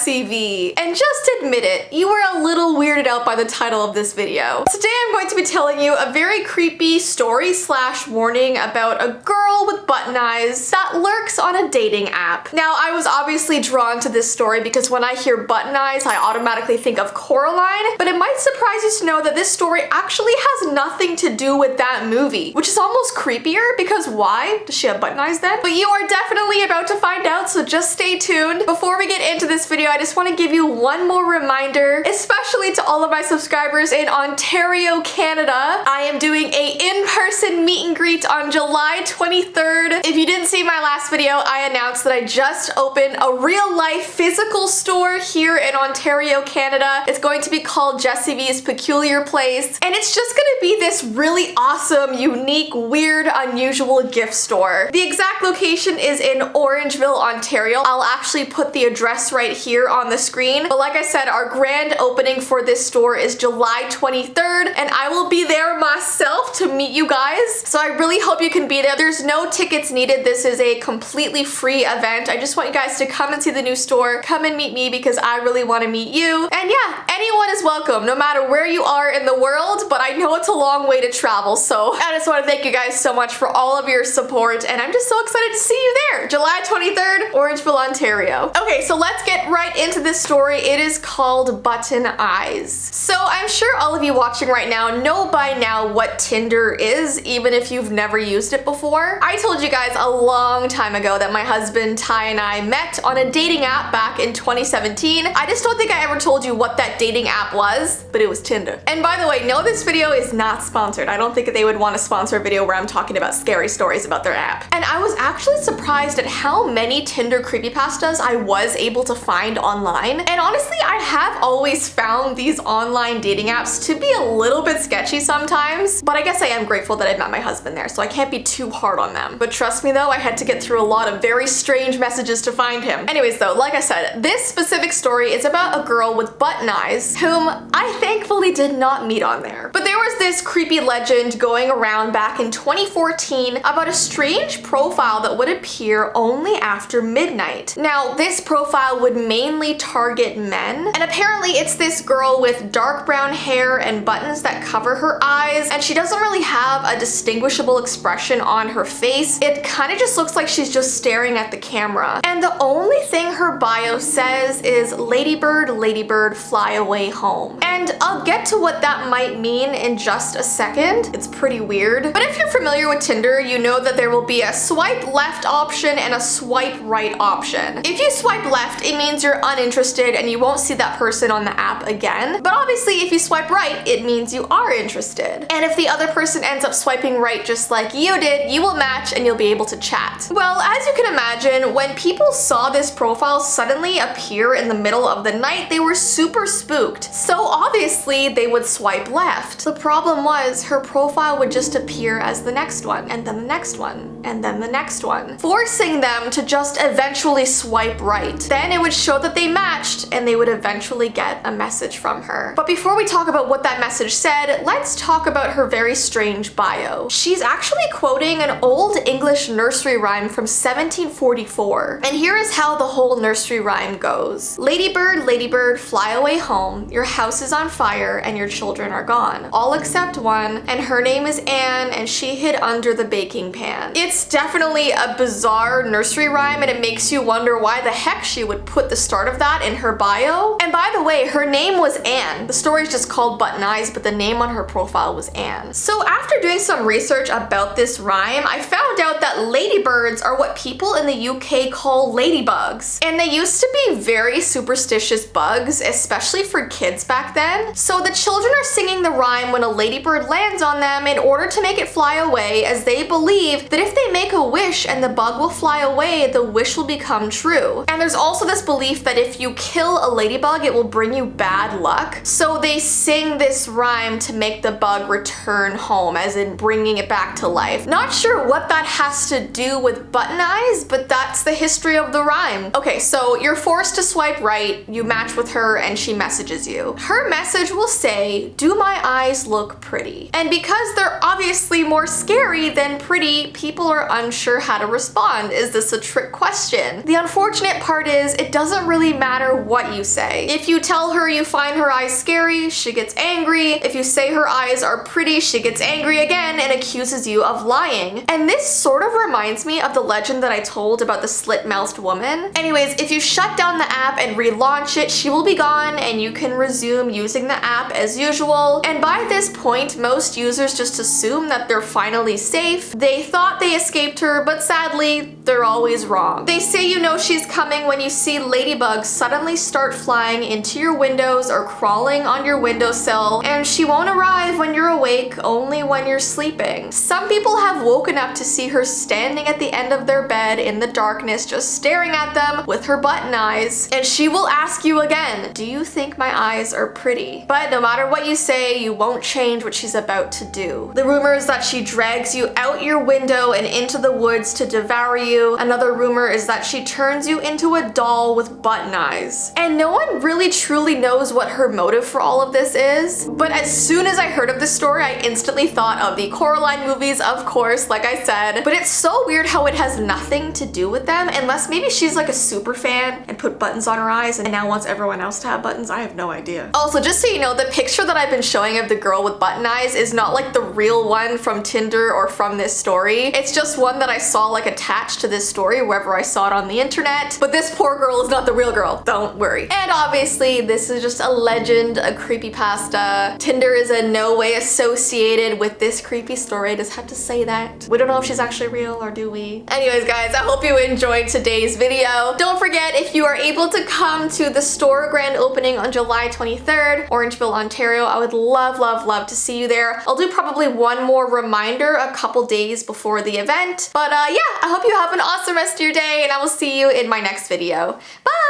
Jessii Vee. And just admit it, you were a little weirded out by the title of this video. Today I'm going to be telling you a very creepy story / warning about a girl with button eyes that lurks on a dating app. Now, I was obviously drawn to this story because when I hear button eyes, I automatically think of Coraline, but it might surprise you to know that this story actually has nothing to do with that movie, which is almost creepier because why? Does she have button eyes then? But you are definitely about to find out, so just stay tuned. Before we get into this video, I just want to give you one more reminder, especially to all of my subscribers in Ontario, Canada. I am doing a in-person meet and greet on July 23rd. If you didn't see my last video, I announced that I just opened a real-life physical store here in Ontario, Canada. It's going to be called Jessii Vee's Peculiar Place, and it's just gonna be this really awesome, unique, weird, unusual gift store. The exact location is in Orangeville, Ontario. I'll actually put the address right here on the screen, but like I said, our grand opening for this store is July 23rd, and I will be there myself to meet you guys, so I really hope you can be there. There's no tickets needed. This is a completely free event. I just want you guys to come and see the new store, come and meet me because I really want to meet you. And yeah, anyone is welcome, no matter where you are in the world, but I know it's a long way to travel, so I just want to thank you guys so much for all of your support, and I'm just so excited to see you there. July 23rd, Orangeville, Ontario. Okay, so let's get right into this story. It is called Button Eyes. So I'm sure all of you watching right now know by now what Tinder is, even if you've never used it before. I told you guys a long time ago that my husband Ty and I met on a dating app back in 2017. I just don't think I ever told you what that dating app was, but it was Tinder. And by the way, no, this video is not sponsored. I don't think that they would want to sponsor a video where I'm talking about scary stories about their app. And I was actually surprised at how many Tinder creepypastas I was able to find online. And honestly, I have always found these online dating apps to be a little bit sketchy sometimes, but I guess I am grateful that I met my husband there, so I can't be too hard on them. But trust me though, I had to get through a lot of very strange messages to find him. Anyways though, like I said, this specific story is about a girl with button eyes whom I thankfully did not meet on there. But there was this creepy legend going around back in 2014 about a strange profile that would appear only after midnight. Now, this profile would mainly target men, and apparently it's this girl with dark brown hair and buttons that cover her eyes, and she doesn't really have a distinguishable expression on her face. It kind of just looks like she's just staring at the camera. And the only thing her bio says is ladybird, ladybird, fly away home. And I'll get to what that might mean in just a second. It's pretty weird. But if you're familiar with Tinder, you know that there will be a swipe left option and a swipe right option. If you swipe left, it means you're uninterested and you won't see that person on the app again. But obviously, if you swipe right, it means you are interested. And if the other person ends up swiping right just like you did, you will match and you'll be able to chat. Well, as you can imagine, when people saw this profile suddenly appear in the middle of the night, they were super spooked. So obviously, they would swipe left. The problem was her profile would just appear as the next one, and then the next one, and then the next one, forcing them to just eventually swipe right. Then it would show that they matched and they would eventually get a message from her. But before we talk about what that message said, let's talk about her very strange bio. She's actually quoting an old English nursery rhyme from 1744. And here is how the whole nursery rhyme goes. Ladybird, ladybird, fly away home. Your house is on fire and your children are gone. All except one, and her name is Anne, and she hid under the baking pan. It's definitely a bizarre nursery rhyme, and it makes you wonder why the heck she would put the start of that in her bio. And by the way, her name was Anne. The story is just called Button Eyes, but the name on her profile was Anne. So after doing some research about this rhyme, I found out that ladybirds are what people in the UK call ladybugs. And they used to be very superstitious bugs, especially for kids back then. So the children are singing the rhyme when a ladybird lands on them in order to make it fly away, as they believe that if they make a wish and the bug will fly away, the wish will become true. And there's also this belief that if you kill a ladybug, it will bring you bad luck. So they sing this rhyme to make the bug return home, as in bringing it back to life. Not sure what that has to do with button eyes, but that's the history of the rhyme. Okay, so you're forced to swipe right, you match with her, and she messages you. Her message will say, "Do my eyes look pretty?" And because they're obviously more scary than pretty, people are unsure how to respond. Is this a trick question? The unfortunate part is it doesn't really matter what you say. If you tell her you find her eyes scary, she gets angry. If you say her eyes are pretty, she gets angry again and accuses you of lying. And this sort of reminds me of the legend that I told about the slit-mouthed woman. Anyways, if you shut down the app and relaunch it, she will be gone and you can resume using the app as usual. And by this point, most users just assume that they're finally safe. They thought they escaped her, but sadly, they're always wrong. They say you know she's coming when you see ladybugs suddenly start flying into your windows or crawling on your windowsill, and she won't arrive when you're awake, only when you're sleeping. Some people have woken up to see her standing at the end of their bed in the darkness, just staring at them with her button eyes, and she will ask you again, do you think my eyes are pretty? But no matter what you say, you won't change what she's about to do. The rumor is that she drags you out your window and into the woods to devour you. Another rumor is that she turns you into a doll with button eyes. And no one really truly knows what her motive for all of this is, but as soon as I heard of this story, I instantly thought of the Coraline movies, of course, like I said, but it's so weird how it has nothing to do with them, unless maybe she's like a super fan and put buttons on her eyes and now wants everyone else to have buttons. I have no idea. Also, just so you know, the picture that I've been showing of the girl with button eyes is not like the real one from Tinder or from this story. It's just one that I saw like attached to this story wherever I saw it on the internet, but this poor girl is not the real girl, don't worry. And obviously this is just a legend, a creepypasta. Tinder is in no way associated with this creepy story, I just have to say that. We don't know if she's actually real, or do we? Anyways guys, I hope you enjoyed today's video. Don't forget, if you are able to come to the store grand opening on July 23rd, Orangeville, Ontario, I would love to see you there. I'll do probably one more reminder a couple days before the event. But yeah, I hope you have an awesome rest of your day and I will see you in my next video. Bye!